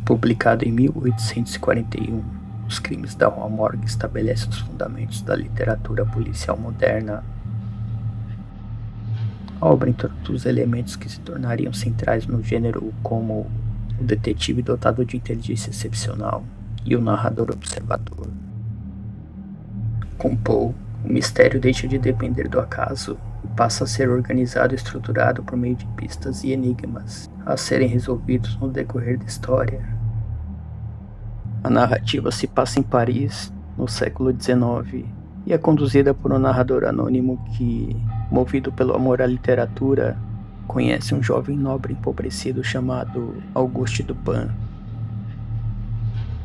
Publicado em 1841, Os Crimes da Rua Morgue estabelece os fundamentos da literatura policial moderna. A obra introduz elementos que se tornariam centrais no gênero, como o detetive dotado de inteligência excepcional e o narrador observador. Com Poe, o mistério deixa de depender do acaso e passa a ser organizado e estruturado por meio de pistas e enigmas a serem resolvidos no decorrer da história. A narrativa se passa em Paris, no século XIX, e é conduzida por um narrador anônimo que, movido pelo amor à literatura, conhece um jovem nobre empobrecido chamado Auguste Dupin.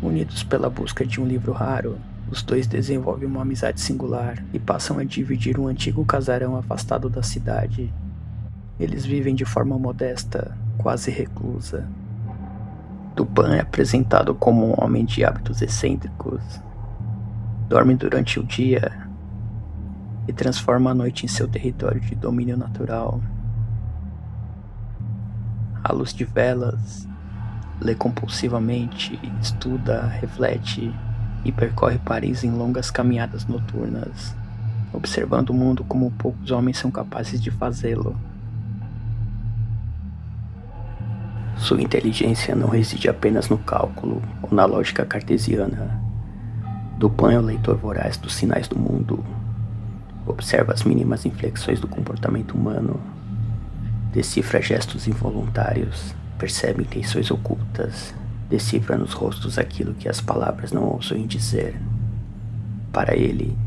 Unidos pela busca de um livro raro, os dois desenvolvem uma amizade singular e passam a dividir um antigo casarão afastado da cidade. Eles vivem de forma modesta, quase reclusa. Dupin é apresentado como um homem de hábitos excêntricos. Dorme durante o dia e transforma a noite em seu território de domínio natural. À luz de velas, lê compulsivamente, estuda, reflete e percorre Paris em longas caminhadas noturnas, observando o mundo como poucos homens são capazes de fazê-lo. Sua inteligência não reside apenas no cálculo ou na lógica cartesiana. Dupin é o leitor voraz dos sinais do mundo. Observa as mínimas inflexões do comportamento humano, decifra gestos involuntários, percebe intenções ocultas, decifra nos rostos aquilo que as palavras não ousam dizer. Para ele,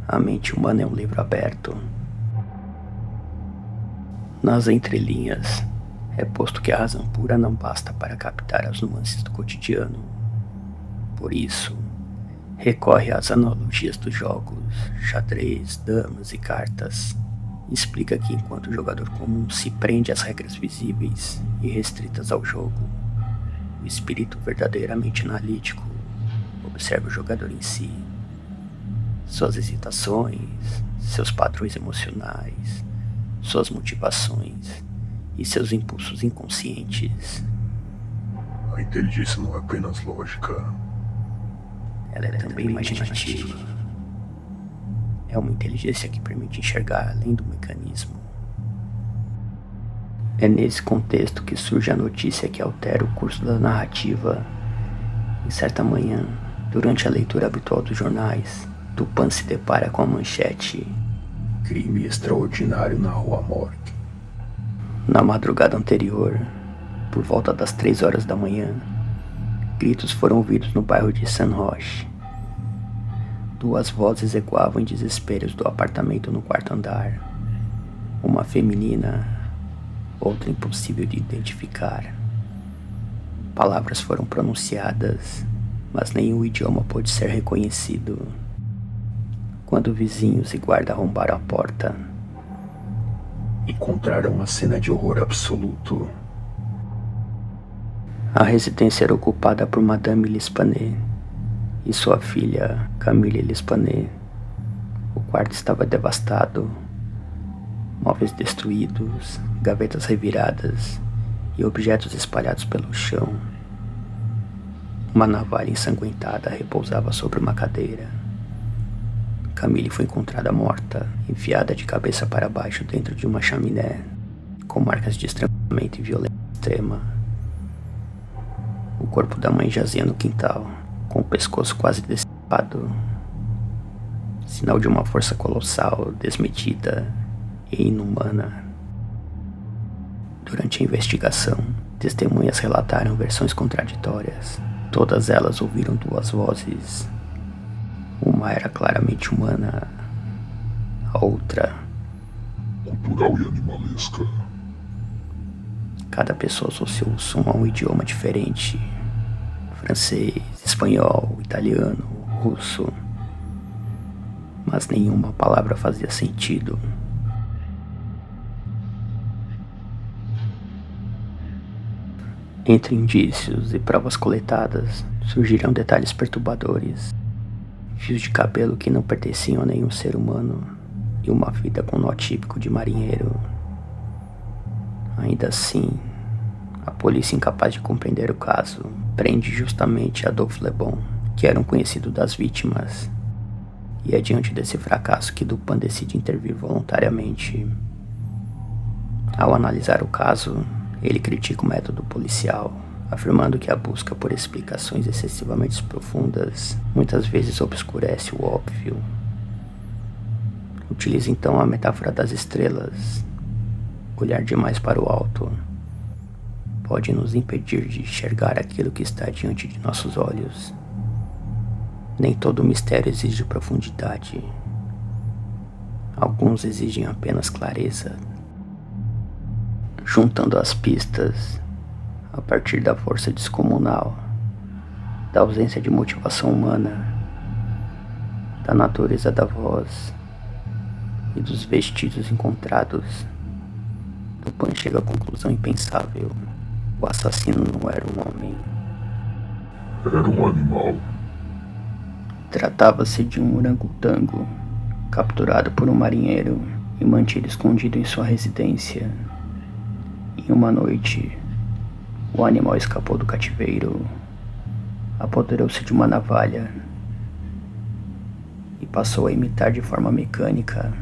a mente humana é um livro aberto. Nas entrelinhas, é posto que a razão pura não basta para captar as nuances do cotidiano. Por isso, recorre às analogias dos jogos, xadrez, damas e cartas. Explica que enquanto o jogador comum se prende às regras visíveis e restritas ao jogo, o espírito verdadeiramente analítico observa o jogador em si, suas hesitações, seus padrões emocionais, suas motivações e seus impulsos inconscientes. A inteligência não é apenas lógica. Ela é também imaginativa. É uma inteligência que permite enxergar além do mecanismo. É nesse contexto que surge a notícia que altera o curso da narrativa. Em certa manhã, durante a leitura habitual dos jornais, Dupin se depara com a manchete: Crime extraordinário na Rua Morgue. Na madrugada anterior, por volta das 3 horas da manhã, gritos foram ouvidos no bairro de Saint-Roch. Duas vozes ecoavam em desesperos do apartamento no quarto andar. Uma feminina, outra impossível de identificar. Palavras foram pronunciadas, mas nenhum idioma pôde ser reconhecido. Quando vizinhos e guarda arrombaram a porta, encontraram uma cena de horror absoluto. A residência era ocupada por Madame L'Espanaye e sua filha, Camille L'Espanaye. O quarto estava devastado, móveis destruídos, gavetas reviradas e objetos espalhados pelo chão. Uma navalha ensanguentada repousava sobre uma cadeira. Camille foi encontrada morta, enfiada de cabeça para baixo dentro de uma chaminé, com marcas de estrangulamento e violência extrema. O corpo da mãe jazia no quintal, com o pescoço quase decepado, sinal de uma força colossal, desmedida e inumana. Durante a investigação, testemunhas relataram versões contraditórias. Todas elas ouviram duas vozes. Uma era claramente humana, a outra cultural e animalesca. Cada pessoa associou o som a um idioma diferente: francês, espanhol, italiano, russo. Mas nenhuma palavra fazia sentido. Entre indícios e provas coletadas, surgiram detalhes perturbadores. Fios de cabelo que não pertenciam a nenhum ser humano e uma fita com nó típico de marinheiro. Ainda assim, A polícia, incapaz de compreender o caso, prende justamente Adolphe Lebon, que era um conhecido das vítimas. E é diante desse fracasso que Dupin decide intervir voluntariamente. Ao analisar o caso, ele critica o método policial, afirmando que a busca por explicações excessivamente profundas muitas vezes obscurece o óbvio. Utiliza então a metáfora das estrelas. Olhar demais para o alto pode nos impedir de enxergar aquilo que está diante de nossos olhos. Nem todo mistério exige profundidade. Alguns exigem apenas clareza. Juntando as pistas, a partir da força descomunal, da ausência de motivação humana, da natureza da voz e dos vestígios encontrados, Dupin chega à conclusão impensável: o assassino não era um homem. Era um animal. Tratava-se de um orangotango, capturado por um marinheiro e mantido escondido em sua residência. Em uma noite, o animal escapou do cativeiro, apoderou-se de uma navalha e passou a imitar de forma mecânica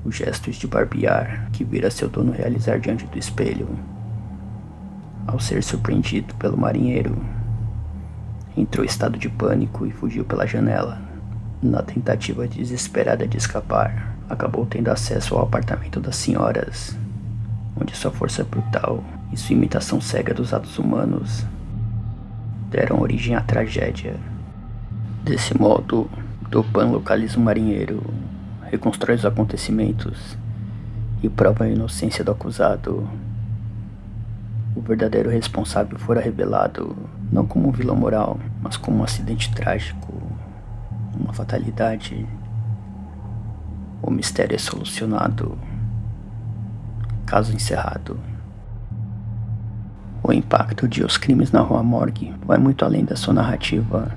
os gestos de barbear que vira seu dono realizar diante do espelho. Ao ser surpreendido pelo marinheiro, entrou em estado de pânico e fugiu pela janela. Na tentativa desesperada de escapar, acabou tendo acesso ao apartamento das senhoras, onde sua força brutal e sua imitação cega dos atos humanos deram origem à tragédia. Desse modo, Dupin localiza o marinheiro, reconstrói os acontecimentos e prova a inocência do acusado. O verdadeiro responsável fora revelado não como um vilão moral, mas como um acidente trágico, uma fatalidade. O mistério é solucionado. Caso encerrado. O impacto de Os Crimes na Rua Morgue vai muito além da sua narrativa.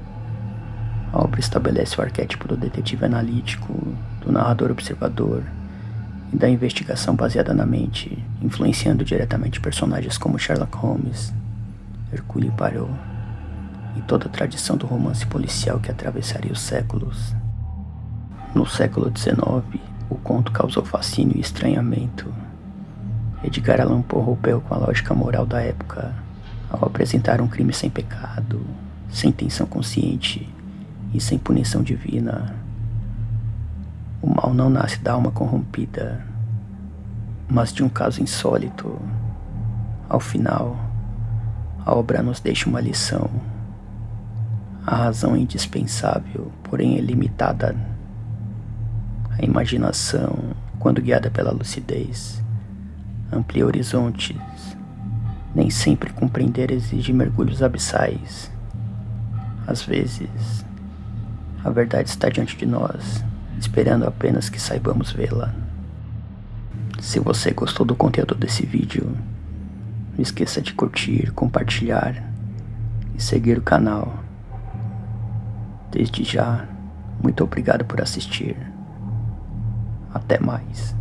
A obra estabelece o arquétipo do detetive analítico, do narrador observador e da investigação baseada na mente, influenciando diretamente personagens como Sherlock Holmes, Hercule Poirot e toda a tradição do romance policial que atravessaria os séculos. No século XIX, o conto causou fascínio e estranhamento. Edgar Allan Poe rompeu com a lógica moral da época ao apresentar um crime sem pecado, sem intenção consciente e sem punição divina. O mal não nasce da alma corrompida, mas de um caso insólito. Ao final, a obra nos deixa uma lição. A razão é indispensável, porém é limitada. A imaginação, quando guiada pela lucidez, amplia horizontes. Nem sempre compreender exige mergulhos abissais. Às vezes, a verdade está diante de nós, esperando apenas que saibamos vê-la. Se você gostou do conteúdo desse vídeo, não esqueça de curtir, compartilhar e seguir o canal. Desde já, muito obrigado por assistir. Até mais.